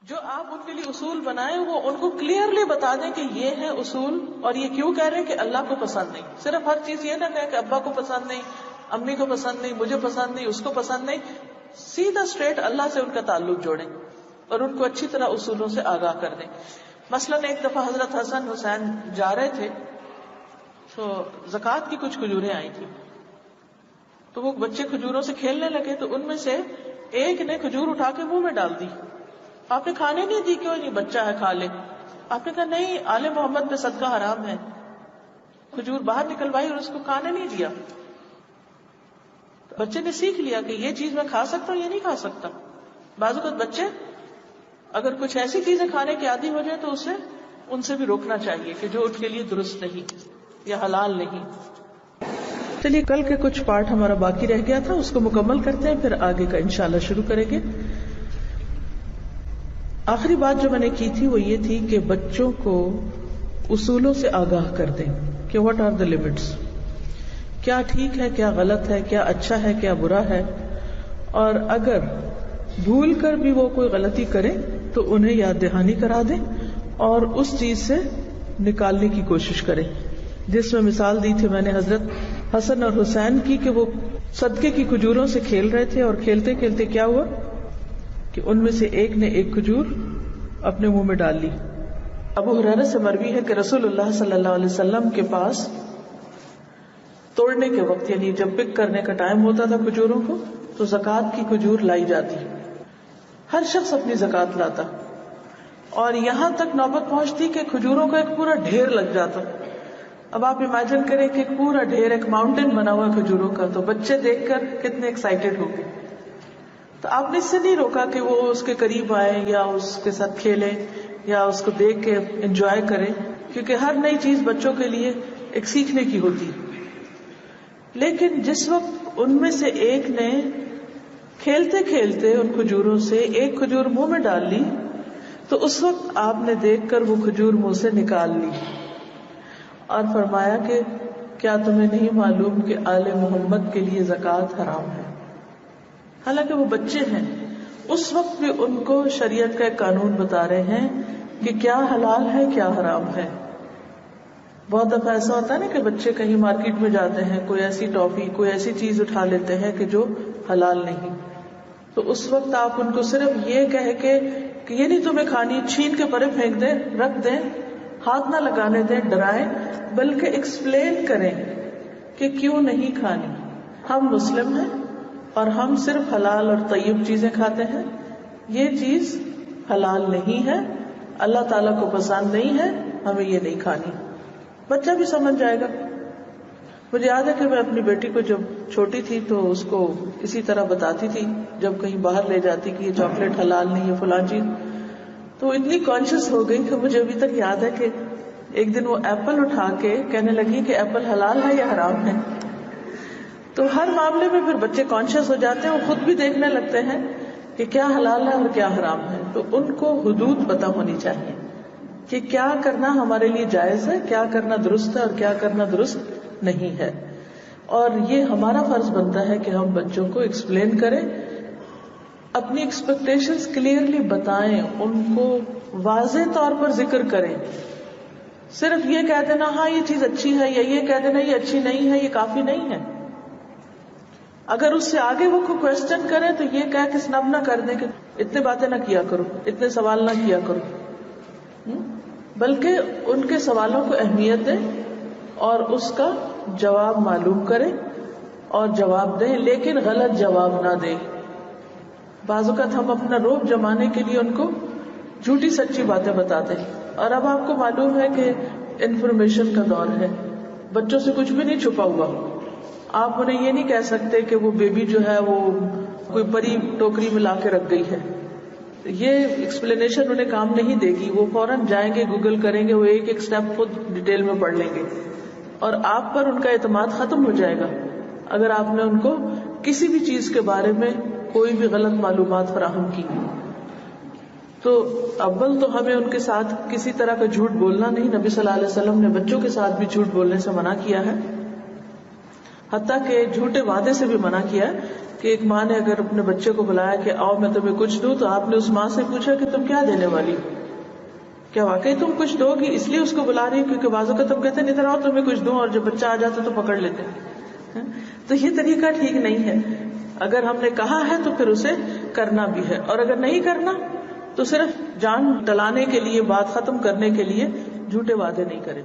جو آپ ان کے لیے اصول بنائیں وہ ان کو کلیئرلی بتا دیں کہ یہ ہے اصول، اور یہ کیوں کہہ رہے ہیں کہ اللہ کو پسند نہیں. صرف ہر چیز یہ نہ کہیں کہ ابا کو پسند نہیں، امی کو پسند نہیں، مجھے پسند نہیں، اس کو پسند نہیں. سیدھا اسٹریٹ اللہ سے ان کا تعلق جوڑیں اور ان کو اچھی طرح اصولوں سے آگاہ کر دیں. مثلا ایک دفعہ حضرت حسن حسین جا رہے تھے تو زکوٰۃ کی کچھ کھجوریں آئی تھی، تو وہ بچے کھجوروں سے کھیلنے لگے تو ان میں سے ایک نے کھجور اٹھا کے منہ میں ڈال دی. آپ نے کھانے نہیں دی؟ کیوں نہیں، بچہ ہے کھا لے. آپ نے کہا نہیں، آل محمد پہ صدقہ حرام ہے. کھجور باہر نکلوائی اور اس کو کھانے نہیں دیا. بچے نے سیکھ لیا کہ یہ چیز میں کھا سکتا ہوں، یہ نہیں کھا سکتا. بعض اوقات بچے اگر کچھ ایسی چیزیں کھانے کے عادی ہو جائے تو اسے ان سے بھی روکنا چاہیے کہ جو ان کے لیے درست نہیں یا حلال نہیں. چلیے کل کے کچھ پارٹ ہمارا باقی رہ گیا تھا، اس کو مکمل کرتے ہیں، پھر آگے کا انشاءاللہ شروع کریں گے. آخری بات جو میں نے کی تھی وہ یہ تھی کہ بچوں کو اصولوں سے آگاہ کر دیں کہ واٹ آر دا لمٹس، کیا ٹھیک ہے، کیا غلط ہے، کیا اچھا ہے، کیا برا ہے. اور اگر بھول کر بھی وہ کوئی غلطی کرے تو انہیں یاد دہانی کرا دیں اور اس چیز سے نکالنے کی کوشش کریں. جس میں مثال دی تھی میں نے حضرت حسن اور حسین کی کہ وہ صدقے کی کھجوروں سے کھیل رہے تھے اور کھیلتے کھیلتے کیا ہوا کہ ان میں سے ایک نے ایک کھجور اپنے منہ میں ڈال لی. ابو ہریرہ سے مروی ہے کہ رسول اللہ صلی اللہ علیہ وسلم کے پاس توڑنے کے وقت، یعنی جب پک کرنے کا ٹائم ہوتا تھا کھجوروں کو، تو زکوٰۃ کی کھجور لائی جاتی. ہر شخص اپنی زکوٰۃ لاتا اور یہاں تک نوبت پہنچتی کہ کھجوروں کا ایک پورا ڈھیر لگ جاتا. اب آپ امیجن کریں کہ ایک پورا ڈھیر، ایک ماؤنٹین بنا ہوا کھجوروں کا، تو بچے دیکھ کر کتنے ایکسائٹیڈ ہو گئے. تو آپ نے اس سے نہیں روکا کہ وہ اس کے قریب آئے یا اس کے ساتھ کھیلے یا اس کو دیکھ کے انجوائے کریں، کیونکہ ہر نئی چیز بچوں کے لیے ایک سیکھنے کی ہوتی. لیکن جس وقت ان میں سے ایک نے کھیلتے کھیلتے ان کھجوروں سے ایک کھجور منہ میں ڈال لی تو اس وقت آپ نے دیکھ کر وہ کھجور منہ سے نکال لی اور فرمایا کہ کیا تمہیں نہیں معلوم کہ آل محمد کے لیے زکوٰۃ حرام ہے. حالانکہ وہ بچے ہیں، اس وقت بھی ان کو شریعت کا ایک قانون بتا رہے ہیں کہ کیا حلال ہے کیا حرام ہے. بہت دفعہ ایسا ہوتا ہے نا کہ بچے کہیں مارکیٹ میں جاتے ہیں، کوئی ایسی ٹافی، کوئی ایسی چیز اٹھا لیتے ہیں کہ جو حلال نہیں، تو اس وقت آپ ان کو صرف یہ کہہ کے کہ یہ نہیں تمہیں کھانی، چھین کے پرے پھینک دیں، رکھ دیں، ہاتھ نہ لگانے دیں، ڈرائیں، بلکہ ایکسپلین کریں کہ کیوں نہیں کھانی. ہم مسلم ہیں اور ہم صرف حلال اور طیب چیزیں کھاتے ہیں، یہ چیز حلال نہیں ہے، اللہ تعالیٰ کو پسند نہیں ہے، ہمیں یہ نہیں کھانی. بچہ بھی سمجھ جائے گا. مجھے یاد ہے کہ میں اپنی بیٹی کو جب چھوٹی تھی تو اس کو اسی طرح بتاتی تھی، جب کہیں باہر لے جاتی کہ یہ چاکلیٹ حلال نہیں ہے فلاں چیز، تو اتنی کانشیس ہو گئی کہ مجھے ابھی تک یاد ہے کہ ایک دن وہ ایپل اٹھا کے کہنے لگی کہ ایپل حلال ہے یا حرام ہے. تو ہر معاملے میں پھر بچے کانشیس ہو جاتے ہیں، وہ خود بھی دیکھنے لگتے ہیں کہ کیا حلال ہے اور کیا حرام ہے. تو ان کو حدود پتہ ہونی چاہیے کہ کیا کرنا ہمارے لیے جائز ہے، کیا کرنا درست ہے اور کیا کرنا درست نہیں ہے. اور یہ ہمارا فرض بنتا ہے کہ ہم بچوں کو ایکسپلین کریں، اپنی ایکسپیکٹیشنز کلیئرلی بتائیں، ان کو واضح طور پر ذکر کریں. صرف یہ کہہ دینا ہاں یہ چیز اچھی ہے یا یہ کہہ دینا یہ اچھی نہیں ہے، یہ کافی نہیں ہے. اگر اس سے آگے وہ کوئی کوشچن کرے تو یہ کہہ کے سنب نہ کر دیں کہ اتنے باتیں نہ کیا کرو، اتنے سوال نہ کیا کرو، بلکہ ان کے سوالوں کو اہمیت دیں اور اس کا جواب معلوم کریں اور جواب دیں، لیکن غلط جواب نہ دیں. بعض اوقات ہم اپنا روب جمانے کے لیے ان کو جھوٹی سچی باتیں بتاتے ہیں. اور اب آپ کو معلوم ہے کہ انفارمیشن کا دور ہے، بچوں سے کچھ بھی نہیں چھپا ہوا. آپ انہیں یہ نہیں کہہ سکتے کہ وہ بیبی جو ہے وہ کوئی پری ٹوکری میں لا کے رکھ گئی ہے. یہ ایکسپلینیشن انہیں کام نہیں دے گی. وہ فوراً جائیں گے، گوگل کریں گے، وہ ایک ایک سٹیپ خود ڈیٹیل میں پڑھ لیں گے اور آپ پر ان کا اعتماد ختم ہو جائے گا اگر آپ نے ان کو کسی بھی چیز کے بارے میں کوئی بھی غلط معلومات فراہم کی. تو اول تو ہمیں ان کے ساتھ کسی طرح کا جھوٹ بولنا نہیں. نبی صلی اللہ علیہ وسلم نے بچوں کے ساتھ بھی جھوٹ بولنے سے منع کیا ہے. حتیٰ کہ جھوٹے وعدے سے بھی منع کیا ہے کہ ایک ماں نے اگر اپنے بچے کو بلایا کہ آؤ میں تمہیں کچھ دوں، تو آپ نے اس ماں سے پوچھا کہ تم کیا دینے والی ہو، کیا واقعی تم کچھ دو گی؟ اس لیے اس کو بلا رہی ہے کیونکہ بعضوں کا تم کہتے ہیں ادھر آؤ تمہیں کچھ دوں، اور جب بچہ آ جاتا تو پکڑ لیتے ہیں. تو یہ طریقہ ٹھیک نہیں ہے. اگر ہم نے کہا ہے تو پھر اسے کرنا بھی ہے، اور اگر نہیں کرنا تو صرف جان ٹلانے کے لیے، بات ختم کرنے کے لیے جھوٹے وعدے نہیں کریں.